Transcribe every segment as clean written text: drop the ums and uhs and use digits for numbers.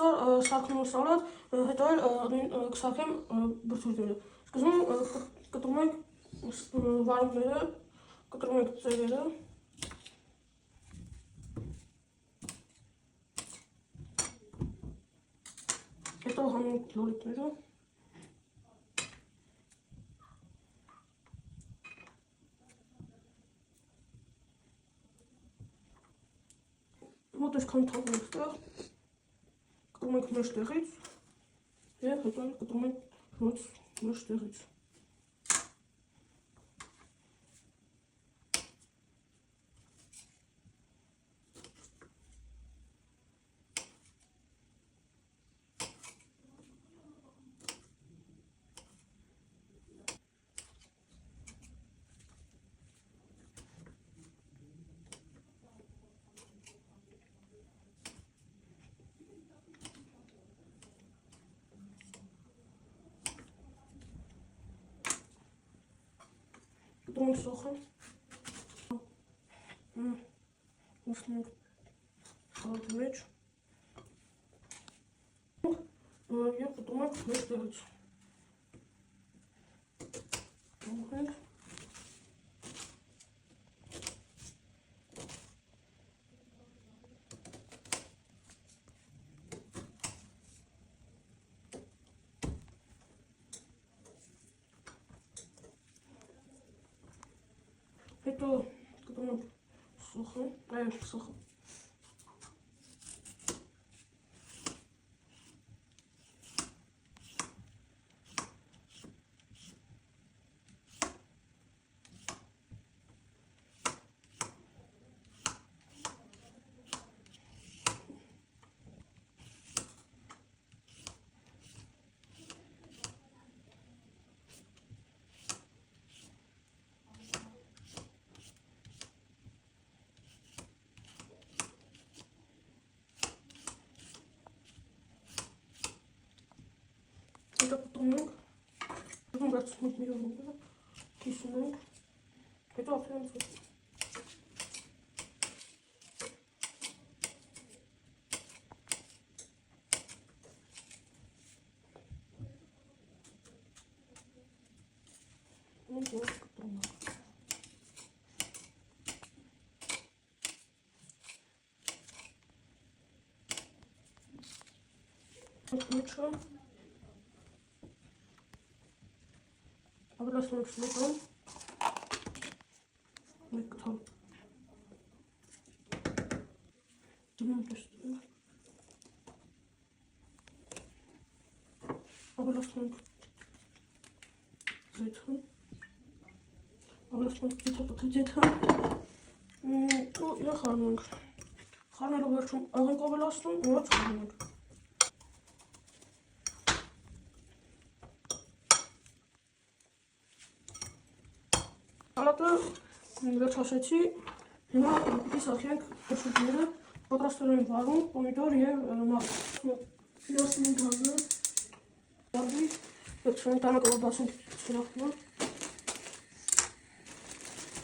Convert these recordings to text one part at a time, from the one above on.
սարքնում սալատ, հետո էլ կսարքեմ բրդուրները։ Սկզբում կտրում ենք վարունգները, կտրում ենք ծերերը։ Հետո հանում ենք լոլիկները։ Մոտ այսքան թափում ենք ստեղ, կտրում ենք մեջտեղից և հետո կտրում ենք մեջտեղից։ Կտրում ենք սոխը, նշնում ենք սալատի մեջ և կտրում ենք մեջտեղից։ Հետո կտրում ենք սոխը, սոխը։ Հետո կտրում ենք, վերցնում ենք միրովները, կիսում ենք, հետո ապրում ենք։ Մեջը ավելացնում ենք սնոտան, մեկ կթալ դնում ենք էստեղ, ավելացնում ենք ձեթը, ավելացնում ենք ձեթապտի ձեթը և խառնում ենք, խառնելով վերջում աղենք ավելացնում և խառնում ենք։ Սալատը վերջացրեցի, հիմա պիտի սարքենք բրդուրները, պատրաստել ենք վարունգ, պոմիդոր և մակ։ Լացնում ենք գազը, վարդի, վերցնում ենք տանակը, որ բացում սրախումը,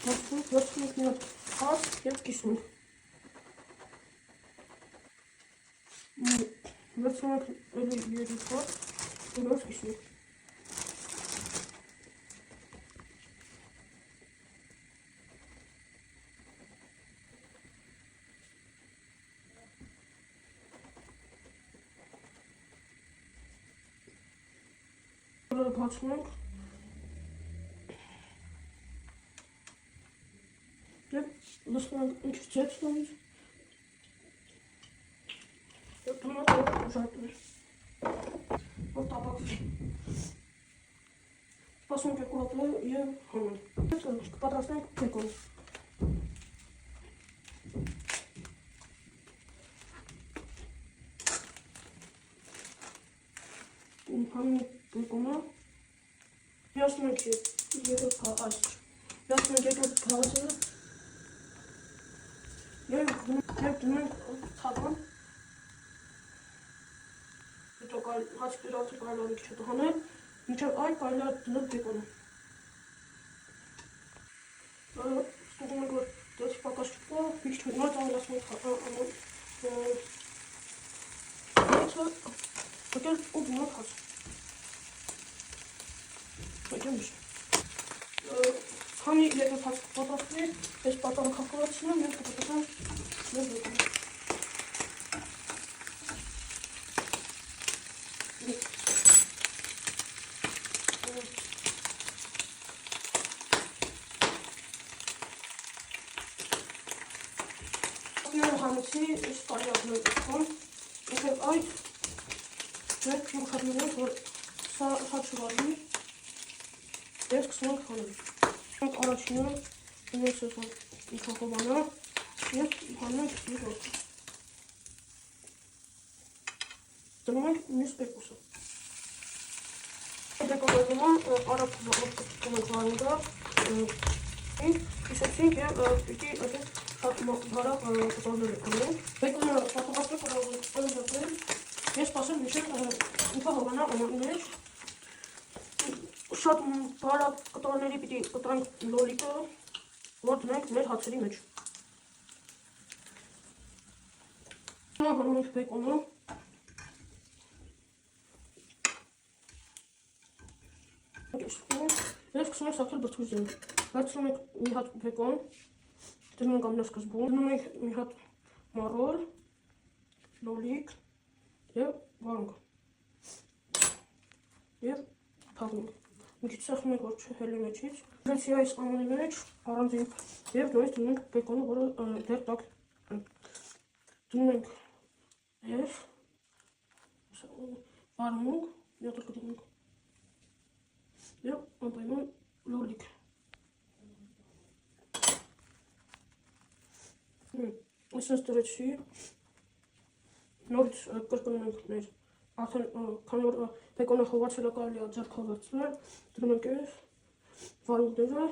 վերցնում ենք մի հատ հաց և կիսում ենք։ Վերցնում ենք էլի երկու հաց, որով կիսում ենք։ Բացում ենք և լցնում ենք ինչ ձեթ նորից և դոմատը ուժատում ենք, որ տապակվի։ Սպասում ենք երկու րոպե և հանում։ Կպատրաստենք բեկոնը։ Հանում ենք բեկոնը, հյասնում ենք երկրորդ քաղացը և դնում ենք թավան, հետո հաց դրածը կարելի է մի քիչ հետո հանել, մինչև այն կարելի է դնել բեկոնը։ Ստուգում ենք, որ դրսի պակաս չկա, մի քիչ մնաց ավելացնում ենք սալատը եկել ու դիմակ հաց։ Եկել միշտ։ Քանի եկել հաց պատրաստվի, ես պատանը կակորացնեմ և կպատասեմ մեր եկել։ Հանեցի, ես կարի ակնել ետքան, եկև այդ մեր մուխատներով, որ սա չվարվի, ես կսնենք հանել։ Մենք առաջինը ունենք սեսան իքախովանը և հանենք իր ոտքը։ Դնում ենք մյուս երկուսը։ Դեկորացումը արապ կնենք վարունգա, իսեցինք և պիտի այդպես շատ հարավ կտորներ ենք։ Բեկոնը պատողասպե կրաղել, ես պասեմ միշտ ինքահովանա աման մեջ, շատ հարավ կտորների պիտի կտրենք լոլիկը, որ դնենք մեր հացերի մեջ։ Հանում ենք բեկոնը, ես կսում ենք սակել բրդուզին, վերցնում ենք մի հատ բեկոն, դնում ենք ամենասկզբում, դնում ենք մի հատ մառոլ, լոլիկ և վարունգ և փաղում ենք, մի քիչ սեղմում ենք, որ չհելի մեջից, դրեցի այս ամանի մեջ առանձին և նույնիսկ դնում ենք բեկոնը, որը դեռ տաք դնում ենք և վարունգ, յոտր կդնում ենք և անպայման լոլիկ։ Այսպես դրեցի, նորից կրկնում ենք մեր արդեն քանի որ բեկոնը խողացել է կարելի է ձեռքով վերցնել, դնում ենք այս վարունգները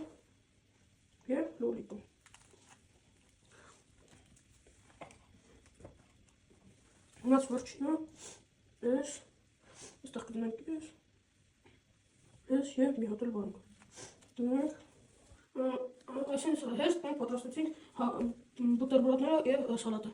և լոլիկը։ Մնաց վերջինը, այս, այստեղ կդնենք այս և մի հատ էլ վարունգ։ Դնում ենք այսինքն հեստ մենք պատրաստեցինք բուտերբրոդները և սալատը։